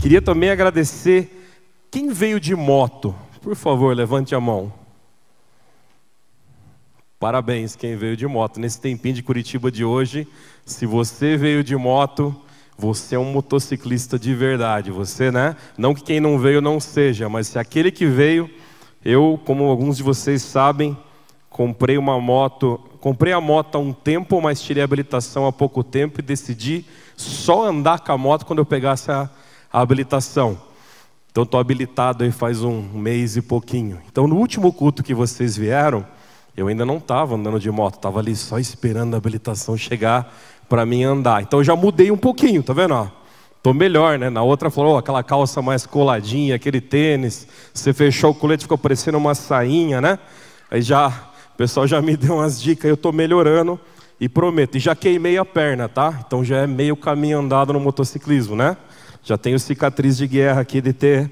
Queria também agradecer quem veio de moto. Por favor, levante a mão. Parabéns quem veio de moto. Nesse tempinho de Curitiba de hoje, se você veio de moto, você é um motociclista de verdade. Você, né? Não que quem não veio não seja, mas se aquele que veio, eu, como alguns de vocês sabem, comprei a moto há um tempo, mas tirei a habilitação há pouco tempo e decidi só andar com a moto quando eu pegasse a habilitação. Então estou habilitado aí faz um mês e pouquinho. Então no último culto que vocês vieram, eu ainda não estava andando de moto, estava ali só esperando a habilitação chegar para mim andar. Então eu já mudei um pouquinho, tá vendo? Estou melhor, né? Na outra falou, aquela calça mais coladinha, aquele tênis, você fechou o colete, ficou parecendo uma sainha, né? Aí o pessoal já me deu umas dicas, eu estou melhorando e prometo. E já queimei a perna, tá? Então já é meio caminho andado no motociclismo, né? Já tenho cicatriz de guerra aqui de ter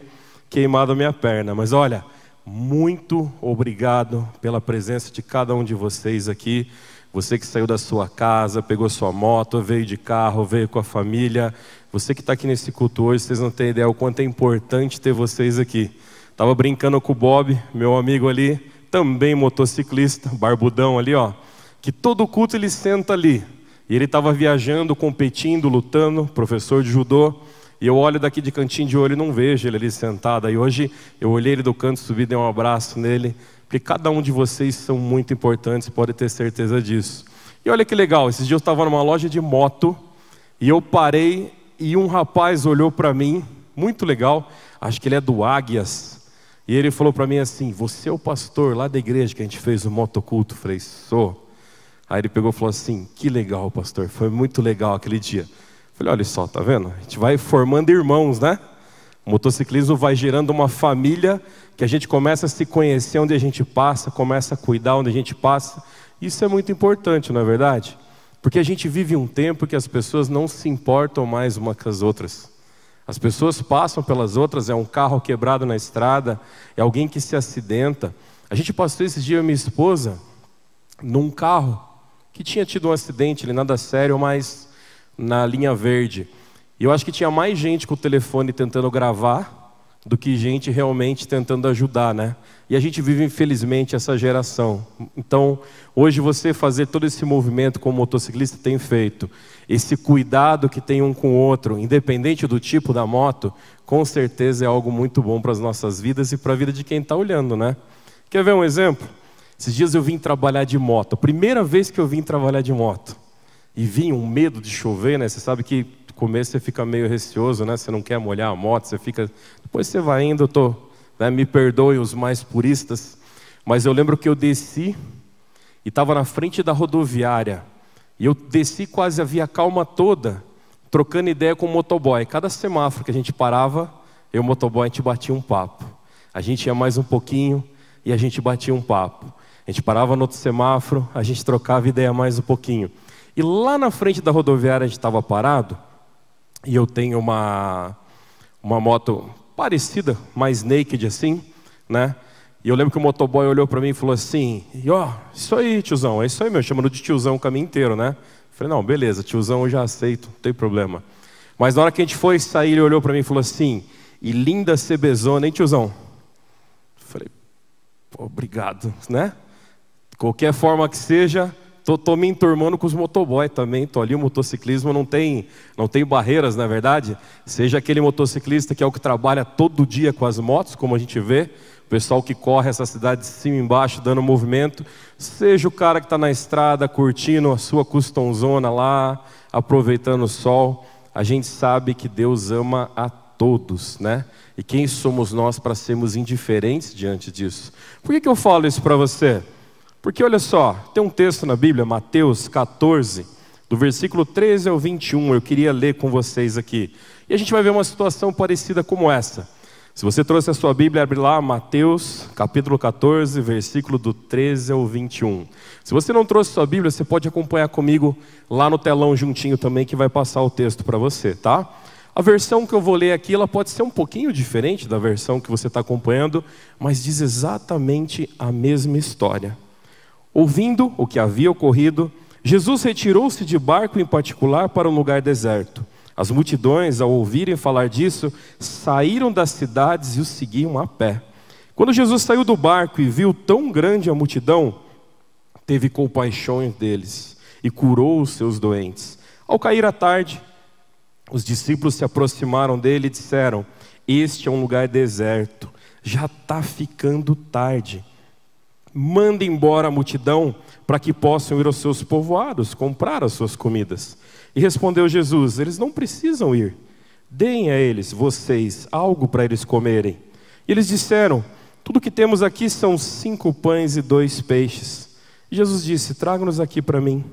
queimado a minha perna. Mas olha, muito obrigado pela presença de cada um de vocês aqui. Você que saiu da sua casa, pegou sua moto, veio de carro, veio com a família. Você que está aqui nesse culto hoje, vocês não têm ideia o quanto é importante ter vocês aqui. Estava brincando com o Bob, meu amigo ali, também motociclista, barbudão ali, ó. Que todo culto ele senta ali. E ele estava viajando, competindo, lutando, professor de judô. E eu olho daqui de cantinho de olho e não vejo ele ali sentado. Aí hoje eu olhei ele do canto, subi, dei um abraço nele. Porque cada um de vocês são muito importantes, pode ter certeza disso. E olha que legal, esses dias eu estava numa loja de moto. E eu parei e um rapaz olhou para mim, muito legal. Acho que ele é do Águias. E ele falou para mim assim, você é o pastor lá da igreja que a gente fez o motoculto? Eu falei, sou. Aí ele pegou e falou assim, que legal pastor, foi muito legal aquele dia. Falei, olha só, tá vendo? A gente vai formando irmãos, né? O motociclismo vai gerando uma família que a gente começa a se conhecer onde a gente passa, começa a cuidar onde a gente passa. Isso é muito importante, não é verdade? Porque a gente vive um tempo que as pessoas não se importam mais umas com as outras. As pessoas passam pelas outras, é um carro quebrado na estrada, é alguém que se acidenta. A gente passou esses dias, minha esposa, num carro que tinha tido um acidente, nada sério, mas na linha verde. E eu acho que tinha mais gente com o telefone tentando gravar do que gente realmente tentando ajudar, né? E a gente vive, infelizmente, essa geração. Então, hoje você fazer todo esse movimento como motociclista tem feito, esse cuidado que tem um com o outro, independente do tipo da moto, com certeza é algo muito bom para as nossas vidas e para a vida de quem está olhando, né? Quer ver um exemplo? Esses dias eu vim trabalhar de moto, a primeira vez que eu vim trabalhar de moto. E vinha um medo de chover, né? Você sabe que no começo você fica meio receoso, né? Você não quer molhar a moto, você fica... Depois você vai indo, né? Me perdoem os mais puristas, mas eu lembro que eu desci e estava na frente da rodoviária. E eu desci quase a via calma toda, trocando ideia com o motoboy. Cada semáforo que a gente parava, eu e o motoboy, a gente batia um papo. A gente ia mais um pouquinho e a gente batia um papo. A gente parava no outro semáforo, a gente trocava ideia mais um pouquinho. E lá na frente da rodoviária a gente estava parado, e eu tenho uma moto parecida, mais naked assim, né? E eu lembro que o motoboy olhou para mim e falou assim, isso aí tiozão, é isso aí meu, chamando de tiozão o caminho inteiro, né? Eu falei, não, beleza, tiozão eu já aceito, não tem problema. Mas na hora que a gente foi sair, ele olhou para mim e falou assim, e linda CBzona, hein tiozão? Eu falei, pô, obrigado, né? Qualquer forma que seja... Tô me enturmando com os motoboy também, tô ali, o motociclismo não tem barreiras, na verdade. Seja aquele motociclista que é o que trabalha todo dia com as motos, como a gente vê, o pessoal que corre essa cidade de cima e embaixo, dando movimento. Seja o cara que está na estrada, curtindo a sua customzona lá, aproveitando o sol. A gente sabe que Deus ama a todos, né? E quem somos nós para sermos indiferentes diante disso? Por que eu falo isso para você? Porque olha só, tem um texto na Bíblia, Mateus 14, do versículo 13 ao 21, eu queria ler com vocês aqui. E a gente vai ver uma situação parecida como essa. Se você trouxe a sua Bíblia, abre lá, Mateus, capítulo 14, versículo do 13 ao 21. Se você não trouxe a sua Bíblia, você pode acompanhar comigo lá no telão juntinho também, que vai passar o texto para você, tá? A versão que eu vou ler aqui, ela pode ser um pouquinho diferente da versão que você está acompanhando, mas diz exatamente a mesma história. Ouvindo o que havia ocorrido, Jesus retirou-se de barco em particular para um lugar deserto. As multidões, ao ouvirem falar disso, saíram das cidades e o seguiam a pé. Quando Jesus saiu do barco e viu tão grande a multidão, teve compaixão deles e curou os seus doentes. Ao cair a tarde, os discípulos se aproximaram dele e disseram: este é um lugar deserto, já está ficando tarde. Manda embora a multidão para que possam ir aos seus povoados, comprar as suas comidas. E respondeu Jesus: eles não precisam ir. Deem a eles, vocês, algo para eles comerem. E eles disseram: tudo que temos aqui são 5 pães e 2 peixes. E Jesus disse: traga-nos aqui para mim.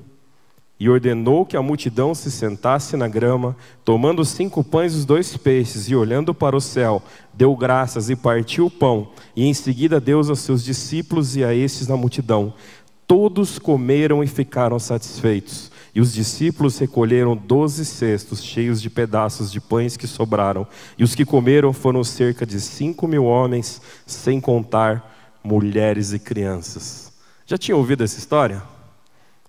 E ordenou que a multidão se sentasse na grama, tomando os 5 pães e os 2 peixes, e olhando para o céu, deu graças e partiu o pão, e em seguida deu aos seus discípulos e a estes na multidão. Todos comeram e ficaram satisfeitos. E os discípulos recolheram 12 cestos cheios de pedaços de pães que sobraram. E os que comeram foram cerca de 5.000 homens, sem contar mulheres e crianças. Já tinha ouvido essa história?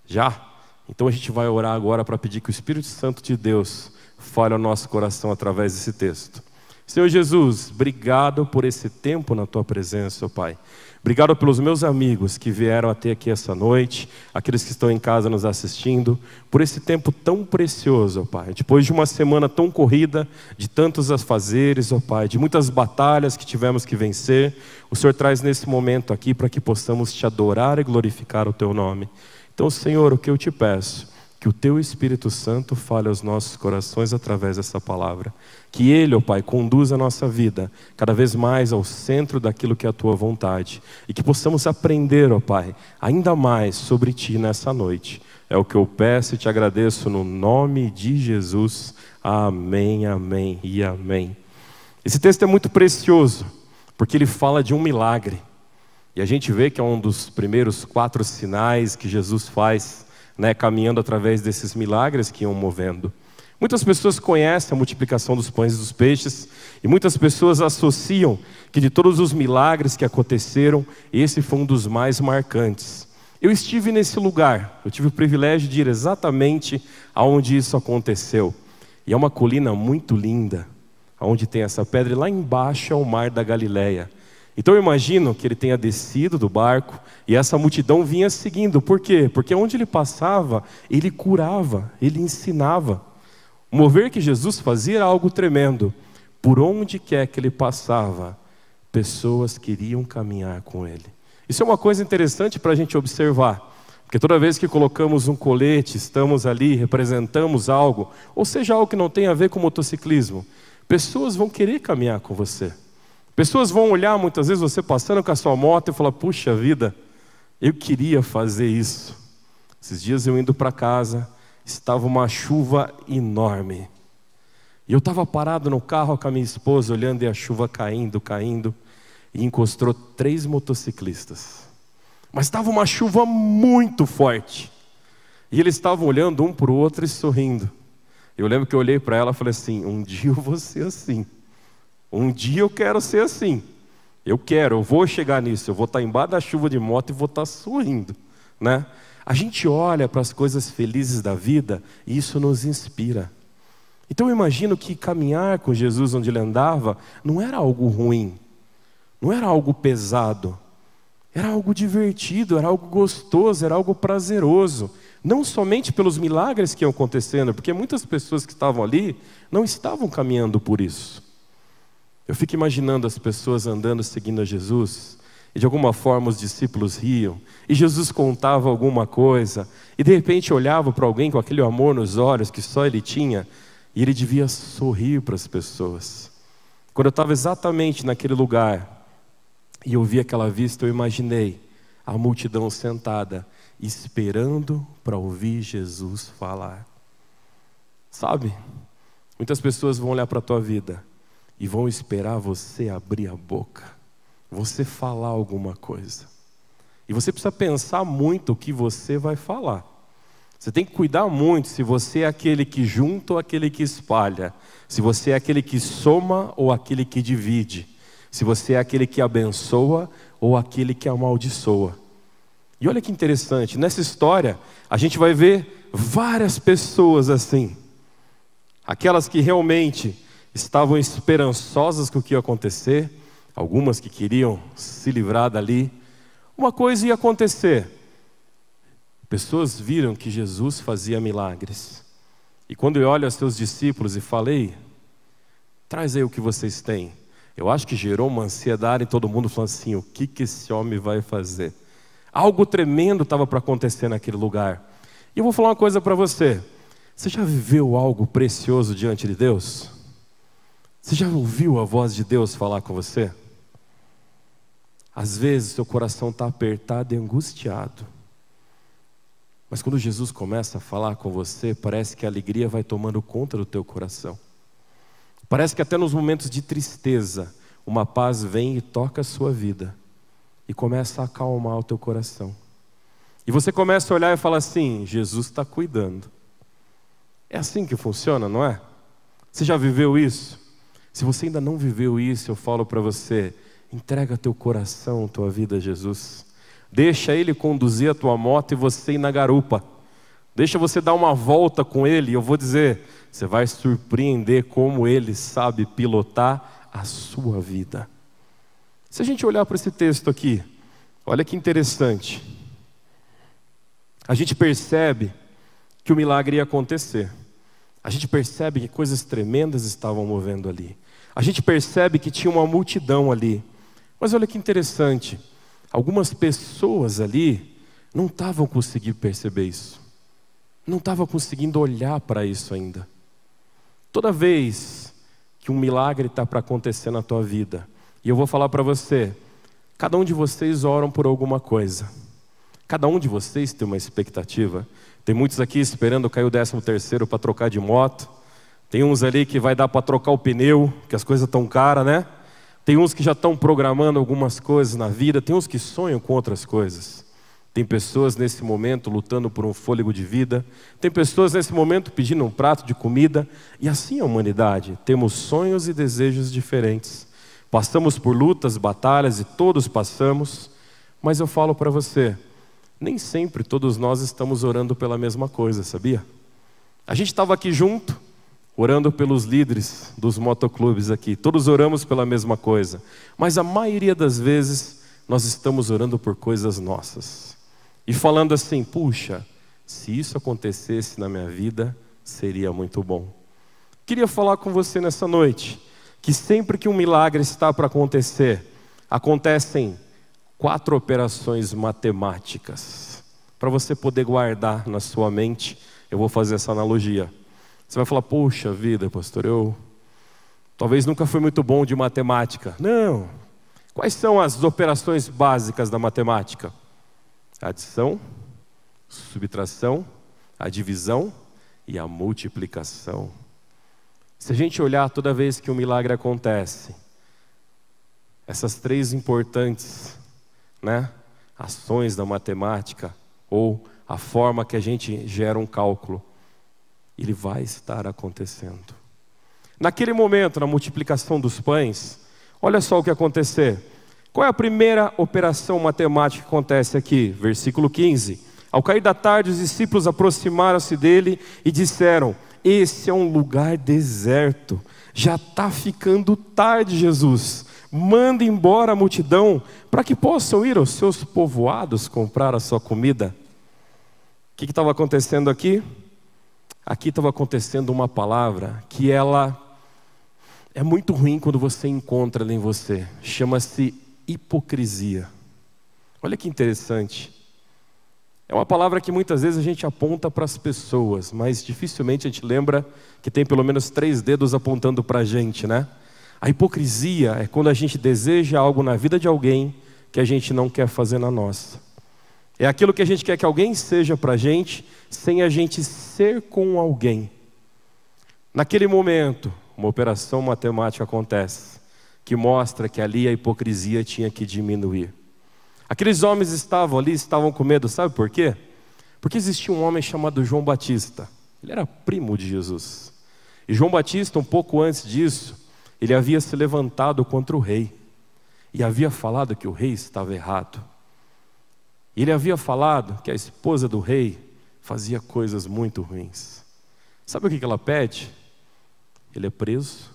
Já? Então a gente vai orar agora para pedir que o Espírito Santo de Deus fale ao nosso coração através desse texto. Senhor Jesus, obrigado por esse tempo na Tua presença, ó Pai. Obrigado pelos meus amigos que vieram até aqui essa noite, aqueles que estão em casa nos assistindo, por esse tempo tão precioso, ó Pai. Depois de uma semana tão corrida, de tantos afazeres, ó Pai, de muitas batalhas que tivemos que vencer, o Senhor traz nesse momento aqui para que possamos Te adorar e glorificar o Teu nome. Então, Senhor, o que eu Te peço, que o Teu Espírito Santo fale aos nossos corações através dessa palavra. Que Ele, ó Pai, conduza a nossa vida cada vez mais ao centro daquilo que é a Tua vontade. E que possamos aprender, ó Pai, ainda mais sobre Ti nessa noite. É o que eu peço e Te agradeço no nome de Jesus. Amém, amém e amém. Esse texto é muito precioso, porque ele fala de um milagre. E a gente vê que é um dos primeiros 4 sinais que Jesus faz, caminhando através desses milagres que iam movendo. Muitas pessoas conhecem a multiplicação dos pães e dos peixes, e muitas pessoas associam que de todos os milagres que aconteceram, esse foi um dos mais marcantes. Eu estive nesse lugar, eu tive o privilégio de ir exatamente aonde isso aconteceu. E é uma colina muito linda, onde tem essa pedra, e lá embaixo é o mar da Galileia. Então eu imagino que ele tenha descido do barco e essa multidão vinha seguindo. Por quê? Porque onde ele passava, ele curava, ele ensinava. O mover que Jesus fazia era algo tremendo. Por onde quer que ele passava, pessoas queriam caminhar com ele. Isso é uma coisa interessante para a gente observar. Porque toda vez que colocamos um colete, estamos ali, representamos algo, ou seja, algo que não tem a ver com motociclismo, pessoas vão querer caminhar com você. Pessoas vão olhar muitas vezes você passando com a sua moto e falar: puxa vida, eu queria fazer isso. Esses dias eu indo para casa, estava uma chuva enorme. E eu estava parado no carro com a minha esposa, olhando e a chuva caindo, e encostou 3 motociclistas. Mas estava uma chuva muito forte. E eles estavam olhando um para o outro e sorrindo. Eu lembro que eu olhei para ela e falei assim: um dia eu vou ser assim. Um dia eu quero ser assim. Eu vou chegar nisso. Eu vou estar embaixo da chuva de moto e vou estar sorrindo, né? A gente olha para as coisas felizes da vida e isso nos inspira. Então eu imagino que caminhar com Jesus onde ele andava não era algo ruim, não era algo pesado, era algo divertido, era algo gostoso, era algo prazeroso. Não somente pelos milagres que iam acontecendo, porque muitas pessoas que estavam ali não estavam caminhando por isso. Eu fico imaginando as pessoas andando seguindo a Jesus, e de alguma forma os discípulos riam, e Jesus contava alguma coisa, e de repente olhava para alguém com aquele amor nos olhos que só ele tinha, e ele devia sorrir para as pessoas. Quando eu estava exatamente naquele lugar, e eu vi aquela vista, eu imaginei a multidão sentada, esperando para ouvir Jesus falar. Sabe, muitas pessoas vão olhar para a tua vida, e vão esperar você abrir a boca, você falar alguma coisa. E você precisa pensar muito o que você vai falar. Você tem que cuidar muito se você é aquele que junta ou aquele que espalha. Se você é aquele que soma ou aquele que divide. Se você é aquele que abençoa ou aquele que amaldiçoa. E olha que interessante, nessa história a gente vai ver várias pessoas assim. Aquelas que realmente estavam esperançosas com o que ia acontecer, algumas que queriam se livrar dali, uma coisa ia acontecer. Pessoas viram que Jesus fazia milagres. E quando eu olho aos seus discípulos e falei, traz aí o que vocês têm. Eu acho que gerou uma ansiedade em todo mundo, falando assim, o que esse homem vai fazer? Algo tremendo estava para acontecer naquele lugar. E eu vou falar uma coisa para você. Você já viveu algo precioso diante de Deus? Você já ouviu a voz de Deus falar com você? Às vezes seu coração está apertado e angustiado. Mas quando Jesus começa a falar com você, parece que a alegria vai tomando conta do teu coração. Parece que até nos momentos de tristeza, uma paz vem e toca a sua vida. E começa a acalmar o teu coração. E você começa a olhar e falar assim, Jesus está cuidando. É assim que funciona, não é? Você já viveu isso? Se você ainda não viveu isso, eu falo para você, entrega teu coração, tua vida a Jesus. Deixa Ele conduzir a tua moto e você ir na garupa. Deixa você dar uma volta com Ele. E eu vou dizer, você vai surpreender como Ele sabe pilotar a sua vida. Se a gente olhar para esse texto aqui, olha que interessante. A gente percebe que o milagre ia acontecer. A gente percebe que coisas tremendas estavam movendo ali. A gente percebe que tinha uma multidão ali. Mas olha que interessante. Algumas pessoas ali não estavam conseguindo perceber isso. Não estavam conseguindo olhar para isso ainda. Toda vez que um milagre está para acontecer na tua vida, e eu vou falar para você, cada um de vocês oram por alguma coisa. Cada um de vocês tem uma expectativa. Tem muitos aqui esperando cair o 13º para trocar de moto. Tem uns ali que vai dar para trocar o pneu, que as coisas estão caras, né? Tem uns que já estão programando algumas coisas na vida. Tem uns que sonham com outras coisas. Tem pessoas nesse momento lutando por um fôlego de vida. Tem pessoas nesse momento pedindo um prato de comida. E assim é a humanidade. Temos sonhos e desejos diferentes. Passamos por lutas, batalhas e todos passamos. Mas eu falo para você, nem sempre todos nós estamos orando pela mesma coisa, sabia? A gente estava aqui junto, orando pelos líderes dos motoclubes aqui. Todos oramos pela mesma coisa. Mas a maioria das vezes nós estamos orando por coisas nossas. E falando assim, puxa, se isso acontecesse na minha vida, seria muito bom. Queria falar com você nessa noite, que sempre que um milagre está para acontecer, acontecem 4 operações matemáticas. Para você poder guardar na sua mente, eu vou fazer essa analogia. Você vai falar, poxa vida, pastor, eu talvez nunca fui muito bom de matemática. Não. Quais são as operações básicas da matemática? A adição, subtração, a divisão e a multiplicação. Se a gente olhar toda vez que um milagre acontece, essas 3 importantes, ações da matemática, ou a forma que a gente gera um cálculo, ele vai estar acontecendo. Naquele momento, na multiplicação dos pães, olha só o que acontecer. Qual é a primeira operação matemática que acontece aqui? Versículo 15. Ao cair da tarde, os discípulos aproximaram-se dele e disseram, esse é um lugar deserto, já está ficando tarde, Jesus. Manda embora a multidão para que possam ir aos seus povoados comprar a sua comida. O que estava acontecendo aqui? Aqui estava acontecendo uma palavra que ela é muito ruim quando você encontra ela em você. Chama-se hipocrisia. Olha que interessante. É uma palavra que muitas vezes a gente aponta para as pessoas, mas dificilmente a gente lembra que tem pelo menos 3 dedos apontando para a gente, né? A hipocrisia é quando a gente deseja algo na vida de alguém que a gente não quer fazer na nossa. É aquilo que a gente quer que alguém seja para a gente, sem a gente ser com alguém. Naquele momento, uma operação matemática acontece, que mostra que ali a hipocrisia tinha que diminuir. Aqueles homens estavam ali, estavam com medo, sabe por quê? Porque existia um homem chamado João Batista. Ele era primo de Jesus. E João Batista, um pouco antes disso, ele havia se levantado contra o rei. E havia falado que o rei estava errado. E ele havia falado que a esposa do rei fazia coisas muito ruins. Sabe o que ela pede? Ele é preso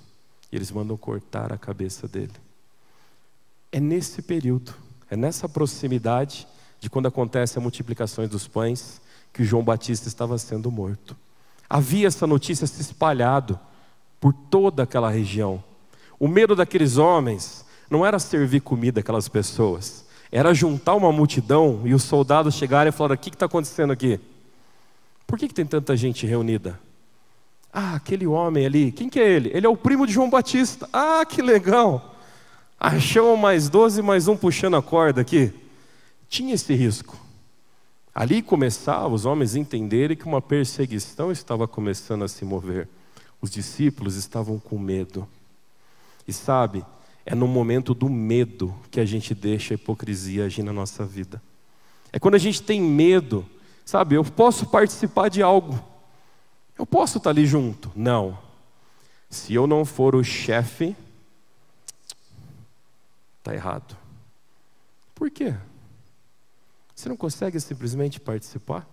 e eles mandam cortar a cabeça dele. É nesse período, é nessa proximidade de quando acontece a multiplicação dos pães, que João Batista estava sendo morto. Havia essa notícia se espalhado por toda aquela região. O medo daqueles homens não era servir comida àquelas pessoas, era juntar uma multidão e os soldados chegarem e falarem: o que está acontecendo aqui? Por que tem tanta gente reunida? Ah, aquele homem ali, quem que é ele? Ele é o primo de João Batista. Ah, que legal! Achamos mais 12, mais um puxando a corda aqui. Tinha esse risco. Ali começava os homens a entenderem que uma perseguição estava começando a se mover. Os discípulos estavam com medo. E sabe, é no momento do medo que a gente deixa a hipocrisia agir na nossa vida. É quando a gente tem medo, sabe, eu posso participar de algo, eu posso estar ali junto. Não. Se eu não for o chefe, está errado. Por quê? Você não consegue simplesmente participar?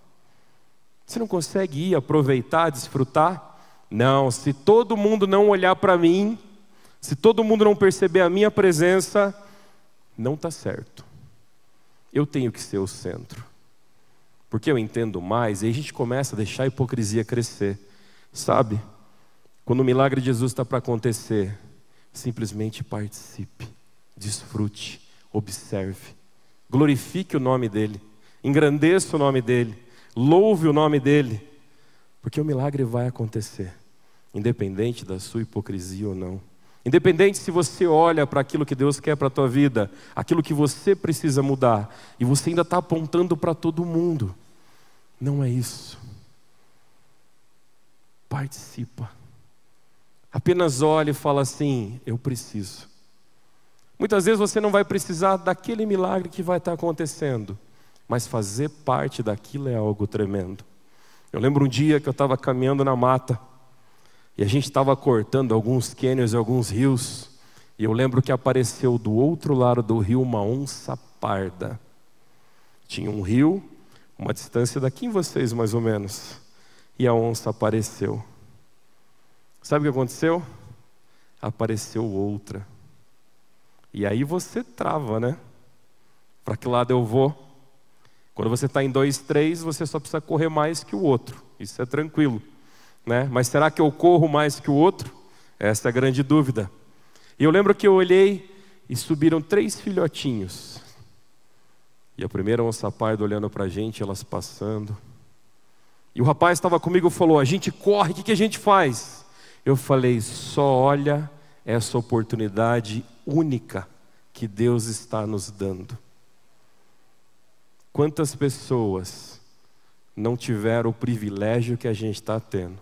Você não consegue ir, aproveitar, desfrutar? Não, se todo mundo não olhar para mim, se todo mundo não perceber a minha presença, não está certo. Eu tenho que ser o centro. Porque eu entendo mais, e aí a gente começa a deixar a hipocrisia crescer. Sabe? Quando o milagre de Jesus está para acontecer, simplesmente participe, desfrute, observe. Glorifique o nome dEle, engrandeça o nome dEle, louve o nome dEle, porque o milagre vai acontecer, independente da sua hipocrisia ou não. Independente se você olha para aquilo que Deus quer para a tua vida, aquilo que você precisa mudar, e você ainda está apontando para todo mundo. Não é isso. Participa. Apenas olha e fala assim: eu preciso. Muitas vezes você não vai precisar daquele milagre que vai estar acontecendo, mas fazer parte daquilo é algo tremendo. Eu lembro um dia que eu estava caminhando na mata, e a gente estava cortando alguns cânions e alguns rios, e eu lembro que apareceu do outro lado do rio uma onça parda. Tinha um rio, uma distância daqui em vocês mais ou menos, e a onça apareceu. Sabe o que aconteceu? Apareceu outra. E aí você trava, né? Para que lado eu vou? Quando você está em 2, 3, você só precisa correr mais que o outro. Isso é tranquilo, né? Mas será que eu corro mais que o outro? Essa é a grande dúvida. E eu lembro que eu olhei e subiram 3 filhotinhos. E a primeira onça parda olhando para a gente, elas passando. E o rapaz estava comigo e falou: a gente corre, o que a gente faz? Eu falei: só olha essa oportunidade única que Deus está nos dando. Quantas pessoas não tiveram o privilégio que a gente está tendo?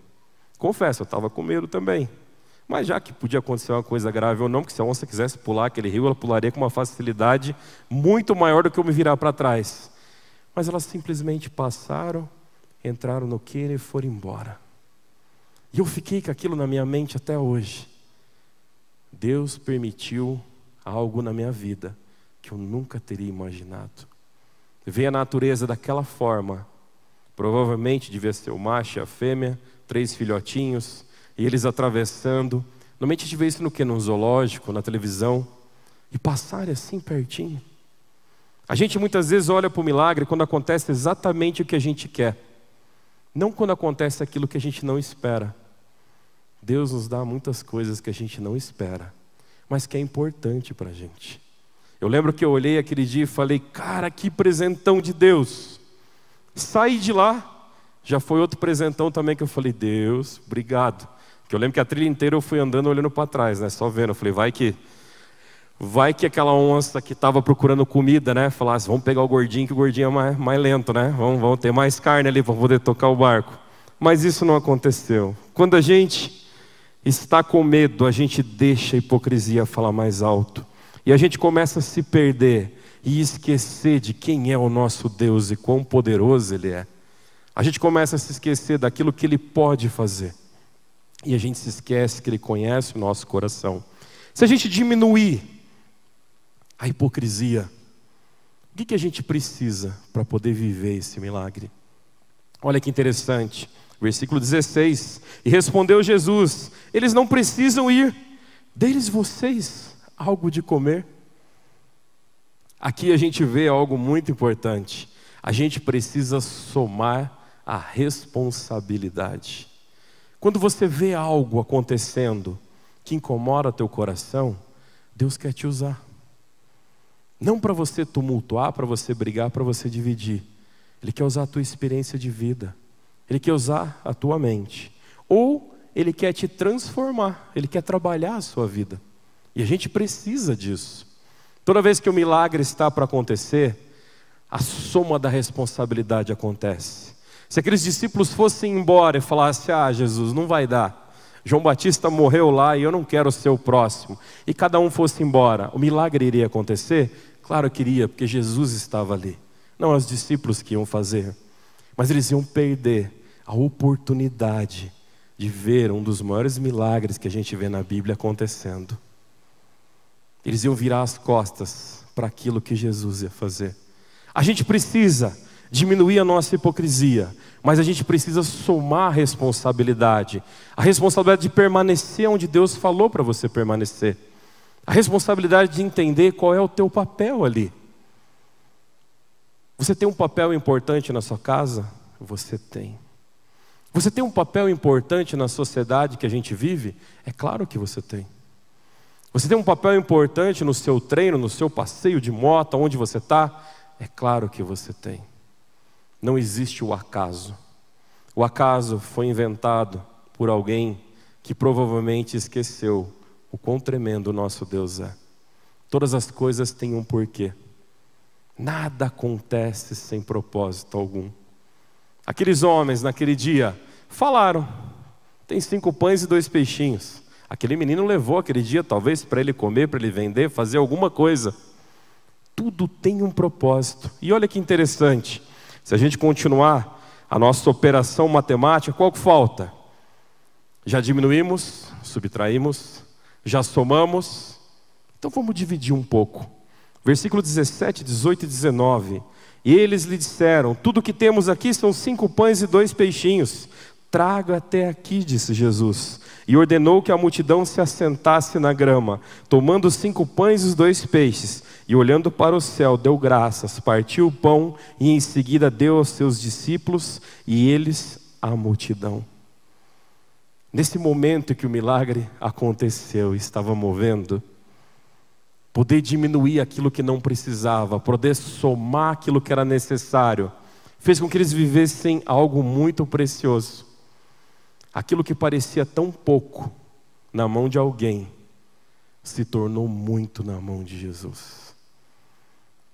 Confesso, eu estava com medo também. Mas já que podia acontecer uma coisa grave ou não, porque se a onça quisesse pular aquele rio, ela pularia com uma facilidade muito maior do que eu me virar para trás. Mas elas simplesmente passaram, entraram no cânion e foram embora. E eu fiquei com aquilo na minha mente até hoje. Deus permitiu algo na minha vida que eu nunca teria imaginado. Ver a natureza daquela forma, provavelmente devia ser o macho e a fêmea, 3 filhotinhos, e eles atravessando. Normalmente a gente vê isso no quê? No zoológico, na televisão, e passarem assim pertinho. A gente muitas vezes olha para o milagre quando acontece exatamente o que a gente quer, não quando acontece aquilo que a gente não espera. Deus nos dá muitas coisas que a gente não espera, mas que é importante para a gente. Eu lembro que eu olhei aquele dia e falei: cara, que presentão de Deus. Saí de lá, já foi outro presentão também que eu falei: Deus, obrigado. Porque eu lembro que a trilha inteira eu fui andando olhando para trás, né? Só vendo. Eu falei: vai que aquela onça que estava procurando comida, né? Falasse: vamos pegar o gordinho, que o gordinho é mais lento, né? Vamos ter mais carne ali para poder tocar o barco. Mas isso não aconteceu. Quando a gente está com medo, a gente deixa a hipocrisia falar mais alto. E a gente começa a se perder e esquecer de quem é o nosso Deus e quão poderoso Ele é. A gente começa a se esquecer daquilo que Ele pode fazer. E a gente se esquece que Ele conhece o nosso coração. Se a gente diminuir a hipocrisia, o que a gente precisa para poder viver esse milagre? Olha que interessante. Versículo 16. E respondeu Jesus: eles não precisam ir, dê-lhes vocês algo de comer. Aqui a gente vê algo muito importante. A gente precisa somar a responsabilidade. Quando você vê algo acontecendo que incomoda teu coração, Deus quer te usar. Não para você tumultuar, para você brigar, para você dividir. Ele quer usar a tua experiência de vida. Ele quer usar a tua mente. Ou Ele quer te transformar. Ele quer trabalhar a sua vida. E a gente precisa disso. Toda vez que o milagre está para acontecer, a soma da responsabilidade acontece. Se aqueles discípulos fossem embora e falassem: ah, Jesus, não vai dar. João Batista morreu lá e eu não quero ser o próximo. E cada um fosse embora, o milagre iria acontecer? Claro que iria, porque Jesus estava ali. Não os discípulos que iam fazer. Mas eles iam perder a oportunidade de ver um dos maiores milagres que a gente vê na Bíblia acontecendo. Eles iam virar as costas para aquilo que Jesus ia fazer. A gente precisa diminuir a nossa hipocrisia, mas a gente precisa somar a responsabilidade de permanecer onde Deus falou para você permanecer, a responsabilidade de entender qual é o teu papel ali. Você tem um papel importante na sua casa? Você tem. Você tem um papel importante na sociedade que a gente vive? É claro que você tem. Você tem um papel importante no seu treino, no seu passeio de moto, onde você está? É claro que você tem. Não existe o acaso. O acaso foi inventado por alguém que provavelmente esqueceu o quão tremendo o nosso Deus é. Todas as coisas têm um porquê. Nada acontece sem propósito algum. Aqueles homens naquele dia falaram: tem 5 pães e 2 peixinhos. Aquele menino levou aquele dia talvez para ele comer, para ele vender, fazer alguma coisa. Tudo tem um propósito. E olha que interessante, se a gente continuar a nossa operação matemática, qual que falta? Já diminuímos, subtraímos, já somamos. Então vamos dividir um pouco. Versículo 17, 18 e 19. E eles lhe disseram: tudo que temos aqui são 5 pães e 2 peixinhos. Traga até aqui, disse Jesus. E ordenou que a multidão se assentasse na grama, tomando os 5 pães e os 2 peixes. E olhando para o céu, deu graças, partiu o pão e em seguida deu aos seus discípulos e eles à multidão. Nesse momento que o milagre aconteceu, estava movendo, poder diminuir aquilo que não precisava, poder somar aquilo que era necessário, fez com que eles vivessem algo muito precioso. Aquilo que parecia tão pouco na mão de alguém, se tornou muito na mão de Jesus.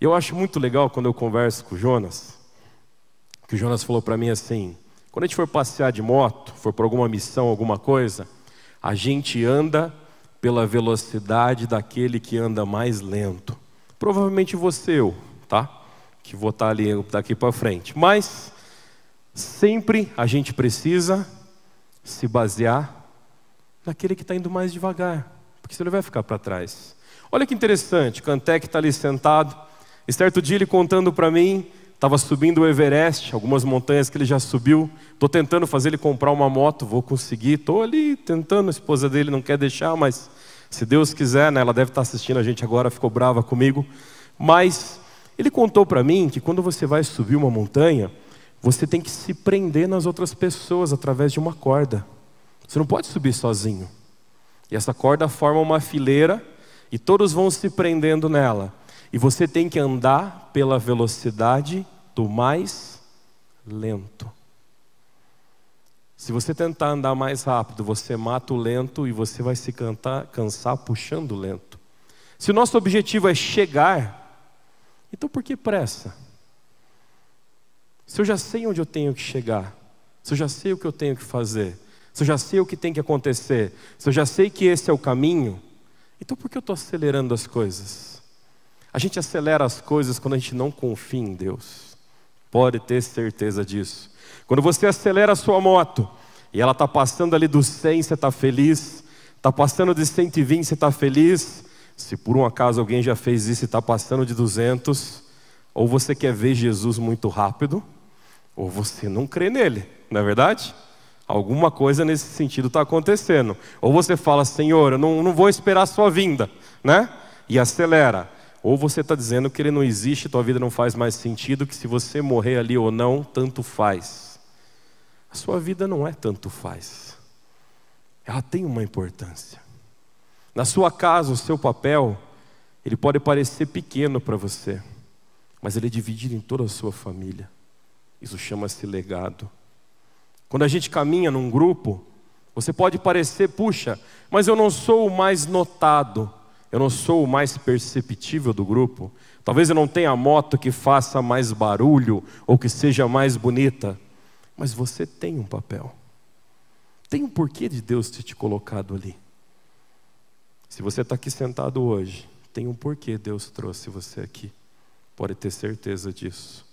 Eu acho muito legal quando eu converso com o Jonas, que o Jonas falou para mim assim: quando a gente for passear de moto, for para alguma missão, alguma coisa, a gente anda pela velocidade daquele que anda mais lento. Provavelmente você, tá? Que vou estar ali daqui para frente. Mas sempre a gente precisa se basear naquele que está indo mais devagar, porque senão ele vai ficar para trás. Olha que interessante, o Cantec está ali sentado, e certo dia ele contando para mim, estava subindo o Everest, algumas montanhas que ele já subiu, estou tentando fazer ele comprar uma moto, vou conseguir, estou ali tentando, a esposa dele não quer deixar, mas se Deus quiser, né, ela deve estar assistindo a gente agora, ficou brava comigo, mas ele contou para mim que quando você vai subir uma montanha, você tem que se prender nas outras pessoas através de uma corda. Você não pode subir sozinho. E essa corda forma uma fileira e todos vão se prendendo nela. E você tem que andar pela velocidade do mais lento. Se você tentar andar mais rápido, você mata o lento e você vai se cansar puxando o lento. Se o nosso objetivo é chegar, então por que pressa? Se eu já sei onde eu tenho que chegar, se eu já sei o que eu tenho que fazer, se eu já sei o que tem que acontecer, se eu já sei que esse é o caminho, então por que eu estou acelerando as coisas? A gente acelera as coisas quando a gente não confia em Deus. Pode ter certeza disso. Quando você acelera a sua moto e ela está passando ali dos 100, você está feliz. Está passando de 120, você está feliz. Se por um acaso alguém já fez isso e está passando de 200, ou você quer ver Jesus muito rápido, ou você não crê nele, não é verdade? Alguma coisa nesse sentido está acontecendo. Ou você fala, Senhor, eu não vou esperar a sua vinda, né? E acelera. Ou você está dizendo que ele não existe, tua vida não faz mais sentido, que se você morrer ali ou não, tanto faz. A sua vida não é tanto faz. Ela tem uma importância. Na sua casa, o seu papel, ele pode parecer pequeno para você, mas ele é dividido em toda a sua família. Isso chama-se legado. Quando a gente caminha num grupo, você pode parecer, puxa, mas eu não sou o mais notado, eu não sou o mais perceptível do grupo. Talvez eu não tenha a moto que faça mais barulho ou que seja mais bonita, mas você tem um papel. Tem um porquê de Deus ter te colocado ali. Se você está aqui sentado hoje, tem um porquê Deus trouxe você aqui. Pode ter certeza disso.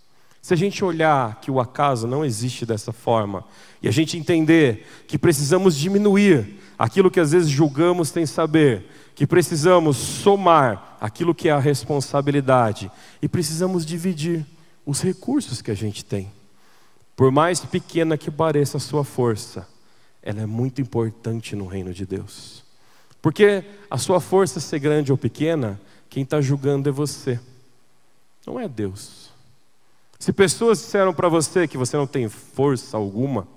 Se a gente olhar que o acaso não existe dessa forma, e a gente entender que precisamos diminuir aquilo que às vezes julgamos sem saber, que precisamos somar aquilo que é a responsabilidade, e precisamos dividir os recursos que a gente tem. Por mais pequena que pareça a sua força, ela é muito importante no reino de Deus. Porque a sua força ser grande ou pequena, quem está julgando é você, não é Deus. Se pessoas disseram para você que você não tem força alguma,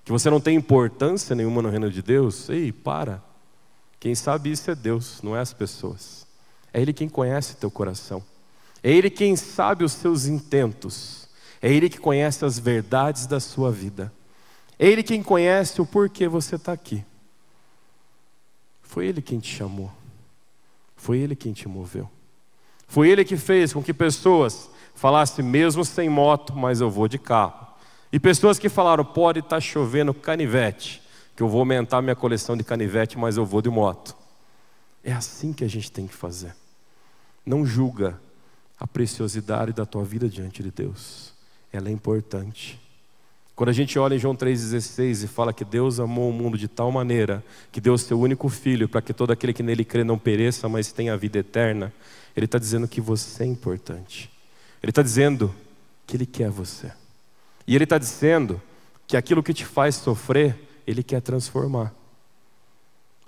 que você não tem importância nenhuma no reino de Deus, ei, para. Quem sabe isso é Deus, não é as pessoas. É Ele quem conhece teu coração. É Ele quem sabe os seus intentos. É Ele que conhece as verdades da sua vida. É Ele quem conhece o porquê você está aqui. Foi Ele quem te chamou. Foi Ele quem te moveu. Foi Ele que fez com que pessoas falassem, mesmo sem moto, mas eu vou de carro. E pessoas que falaram, pode estar chovendo canivete, que eu vou aumentar minha coleção de canivete, mas eu vou de moto. É assim que a gente tem que fazer. Não julga a preciosidade da tua vida diante de Deus. Ela é importante. Quando a gente olha em João 3,16 e fala que Deus amou o mundo de tal maneira que deu o seu único filho para que todo aquele que nele crê não pereça, mas tenha a vida eterna, Ele está dizendo que você é importante. Ele está dizendo que Ele quer você. E Ele está dizendo que aquilo que te faz sofrer, Ele quer transformar.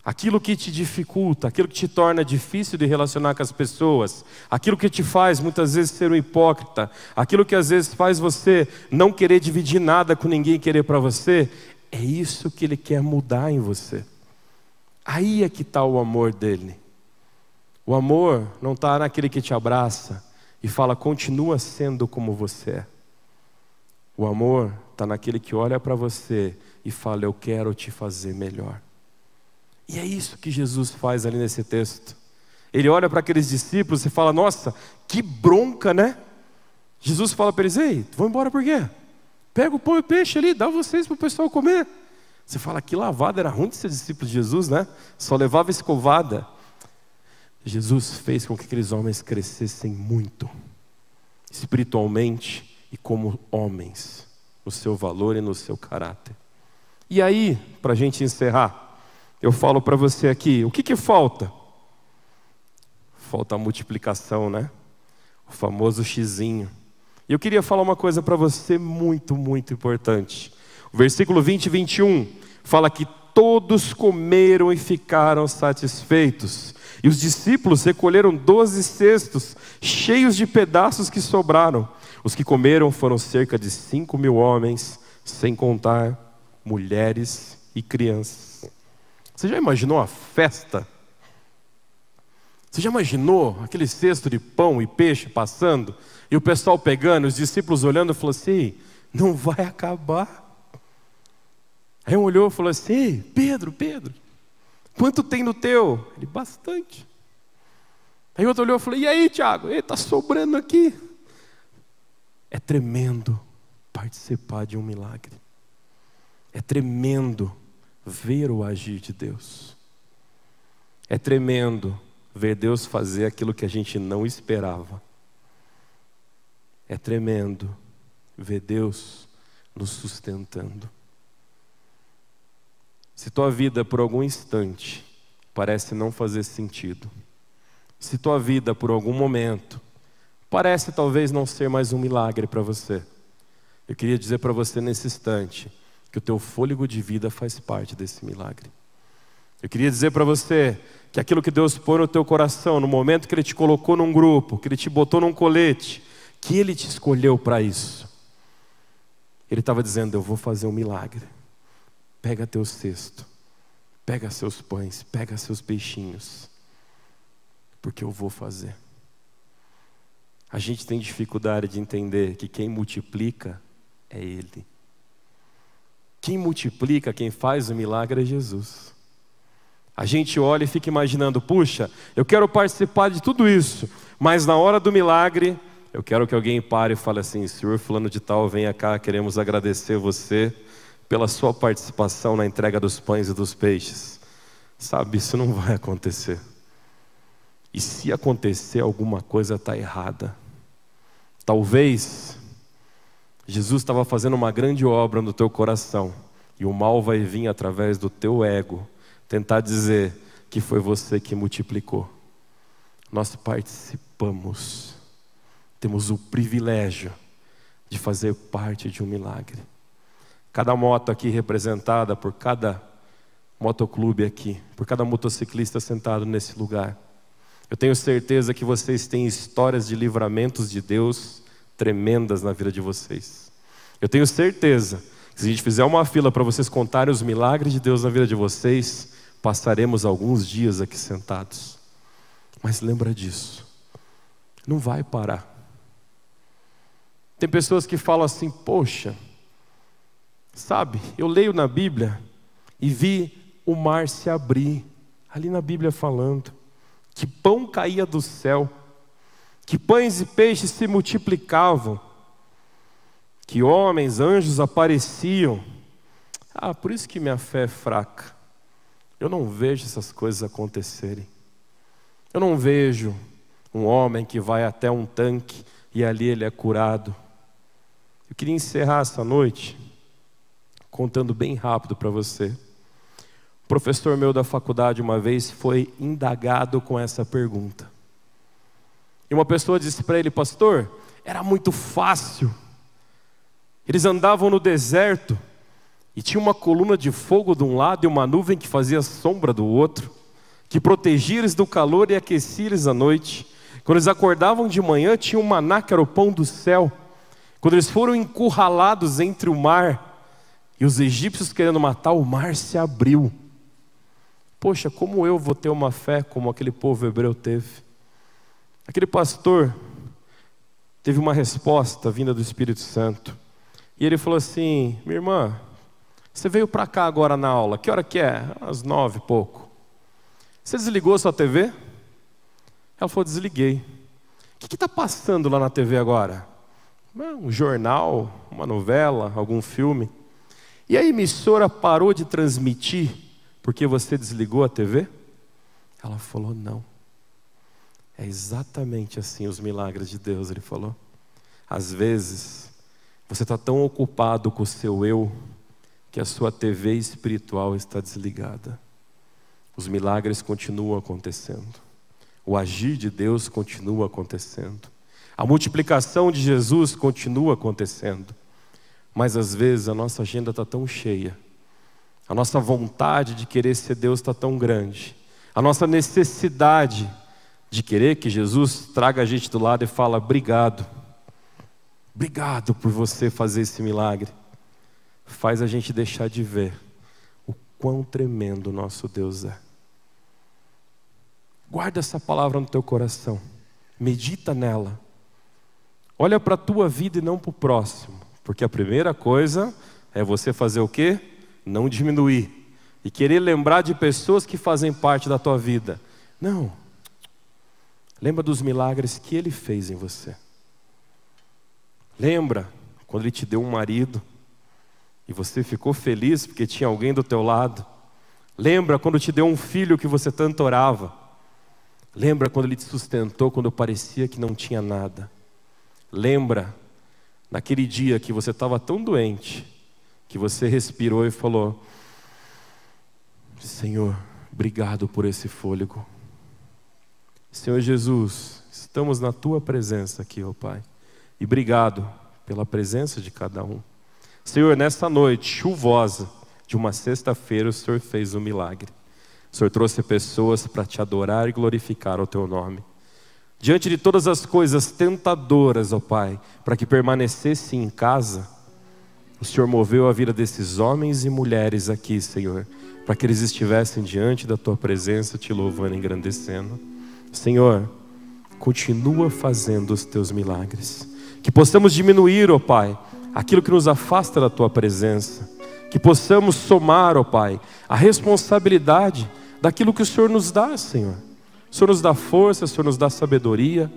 Aquilo que te dificulta, aquilo que te torna difícil de relacionar com as pessoas, aquilo que te faz muitas vezes ser um hipócrita, aquilo que às vezes faz você não querer dividir nada com ninguém, querer para você, é isso que Ele quer mudar em você. Aí é que está o amor dEle. O amor não está naquele que te abraça e fala, continua sendo como você é. O amor está naquele que olha para você e fala, eu quero te fazer melhor. E é isso que Jesus faz ali nesse texto. Ele olha para aqueles discípulos e fala, nossa, que bronca, né? Jesus fala para eles, ei, vão embora por quê? Pega o pão e o peixe ali, dá vocês para o pessoal comer. Você fala, que lavada, era ruim de ser discípulo de Jesus, né? Só levava escovada. Jesus fez com que aqueles homens crescessem muito, espiritualmente e como homens, no seu valor e no seu caráter. E aí, para a gente encerrar, eu falo para você aqui, o que falta? Falta a multiplicação, né? O famoso xizinho. E eu queria falar uma coisa para você muito, muito importante. O versículo 20 e 21 fala que todos comeram e ficaram satisfeitos. E os discípulos recolheram 12 cestos cheios de pedaços que sobraram. Os que comeram foram cerca de 5.000 homens, sem contar mulheres e crianças. Você já imaginou a festa? Você já imaginou aquele cesto de pão e peixe passando? E o pessoal pegando, os discípulos olhando e falou assim, não vai acabar. Aí um olhou e falou assim, ei, Pedro, quanto tem no teu? Ele, bastante. Aí outro olhou e falou, e aí Tiago? Está sobrando aqui. É tremendo participar de um milagre. É tremendo ver o agir de Deus. É tremendo ver Deus fazer aquilo que a gente não esperava. É tremendo ver Deus nos sustentando. Se tua vida por algum instante parece não fazer sentido, se tua vida por algum momento parece talvez não ser mais um milagre para você, eu queria dizer para você nesse instante, que que o teu fôlego de vida faz parte desse milagre. Eu queria dizer para você que aquilo que Deus põe no teu coração, no momento que Ele te colocou num grupo, que Ele te botou num colete, que Ele te escolheu para isso, Ele estava dizendo: eu vou fazer um milagre. Pega teu cesto, pega seus pães, pega seus peixinhos, porque eu vou fazer. A gente tem dificuldade de entender que quem multiplica é Ele. Quem multiplica, quem faz o milagre é Jesus. A gente olha e fica imaginando: puxa, eu quero participar de tudo isso, mas na hora do milagre, eu quero que alguém pare e fale assim: senhor fulano de tal, venha cá, queremos agradecer você pela sua participação na entrega dos pães e dos peixes. Sabe, isso não vai acontecer. E se acontecer, alguma coisa está errada. Talvez Jesus estava fazendo uma grande obra no teu coração, e o mal vai vir através do teu ego tentar dizer que foi você que multiplicou. Nós participamos, temos o privilégio de fazer parte de um milagre. Cada moto aqui representada por cada motoclube aqui, por cada motociclista sentado nesse lugar, eu tenho certeza que vocês têm histórias de livramentos de Deus tremendas na vida de vocês. Eu tenho certeza que se a gente fizer uma fila para vocês contarem os milagres de Deus na vida de vocês, passaremos alguns dias aqui sentados. Mas lembra disso, não vai parar. Tem pessoas que falam assim: poxa, sabe, eu leio na Bíblia e vi o mar se abrir, ali na Bíblia falando que pão caía do céu, que pães e peixes se multiplicavam, que homens, anjos apareciam. Por isso que minha fé é fraca. Eu não vejo essas coisas acontecerem. Eu não vejo um homem que vai até um tanque e ali ele é curado. Eu queria encerrar essa noite contando bem rápido para você. Um professor meu da faculdade uma vez foi indagado com essa pergunta. E uma pessoa disse para ele: pastor, era muito fácil. Eles andavam no deserto e tinha uma coluna de fogo de um lado e uma nuvem que fazia sombra do outro, que protegia eles do calor e aquecia eles à noite. Quando eles acordavam de manhã, tinha um maná que era o pão do céu. Quando eles foram encurralados entre o mar e os egípcios querendo matar, o mar se abriu. Poxa, como eu vou ter uma fé como aquele povo hebreu teve? Aquele pastor teve uma resposta vinda do Espírito Santo. E ele falou assim: minha irmã, você veio para cá agora na aula, que hora que é? Às 9 e pouco. Você desligou a sua TV? Ela falou: desliguei. O que está passando lá na TV agora? Um jornal, uma novela, algum filme. E a emissora parou de transmitir porque você desligou a TV? Ela falou: não. É exatamente assim os milagres de Deus, ele falou. Às vezes, você está tão ocupado com o seu eu, que a sua TV espiritual está desligada. Os milagres continuam acontecendo. O agir de Deus continua acontecendo. A multiplicação de Jesus continua acontecendo. Mas às vezes a nossa agenda está tão cheia. A nossa vontade de querer ser Deus está tão grande. A nossa necessidade de querer que Jesus traga a gente do lado e fala: obrigado. Obrigado por você fazer esse milagre. Faz a gente deixar de ver o quão tremendo o nosso Deus é. Guarda essa palavra no teu coração. Medita nela. Olha para a tua vida e não para o próximo. Porque a primeira coisa é você fazer o quê? Não diminuir. E querer lembrar de pessoas que fazem parte da tua vida. Não. Lembra dos milagres que Ele fez em você. Lembra quando Ele te deu um marido e você ficou feliz porque tinha alguém do teu lado. Lembra quando te deu um filho que você tanto orava. Lembra quando Ele te sustentou quando parecia que não tinha nada. Lembra naquele dia que você estava tão doente, que você respirou e falou: Senhor, obrigado por esse fôlego. Senhor Jesus, estamos na Tua presença aqui, ó Pai. E obrigado pela presença de cada um. Senhor, nessa noite chuvosa de uma sexta-feira, o Senhor fez um milagre. O Senhor trouxe pessoas para te adorar e glorificar o teu nome. Diante de todas as coisas tentadoras, ó Pai, para que permanecesse em casa, o Senhor moveu a vida desses homens e mulheres aqui, Senhor, para que eles estivessem diante da tua presença, te louvando e engrandecendo. Senhor, continua fazendo os teus milagres. Que possamos diminuir, ó Pai, aquilo que nos afasta da tua presença. Que possamos somar, ó Pai, a responsabilidade daquilo que o Senhor nos dá, Senhor. O Senhor nos dá força, o Senhor nos dá sabedoria.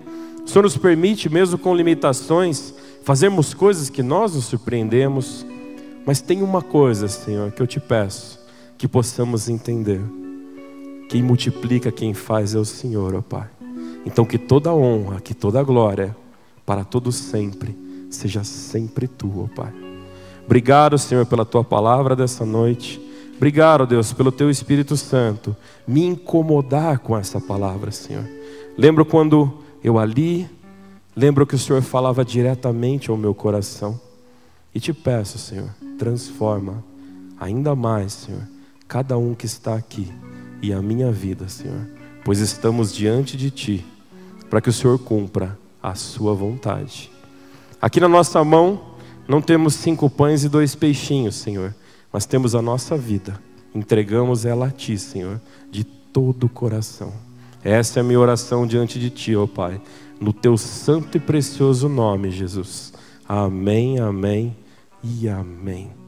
O Senhor nos permite, mesmo com limitações, fazermos coisas que nós nos surpreendemos. Mas tem uma coisa, Senhor, que eu te peço, que possamos entender. Quem multiplica, quem faz é o Senhor, ó Pai. Então que toda honra, que toda glória, para todo sempre, seja sempre tua, ó Pai. Obrigado, Senhor, pela tua palavra dessa noite. Obrigado, Deus, pelo teu Espírito Santo me incomodar com essa palavra, Senhor. Lembro quando eu ali, lembro que o Senhor falava diretamente ao meu coração. E te peço, Senhor, transforma ainda mais, Senhor, cada um que está aqui e a minha vida, Senhor. Pois estamos diante de Ti, para que o Senhor cumpra a sua vontade. Aqui na nossa mão, não temos 5 pães e 2 peixinhos, Senhor, mas temos a nossa vida. Entregamos ela a Ti, Senhor, de todo o coração. Essa é a minha oração diante de Ti, ó Pai, no Teu santo e precioso nome, Jesus. Amém, amém e amém.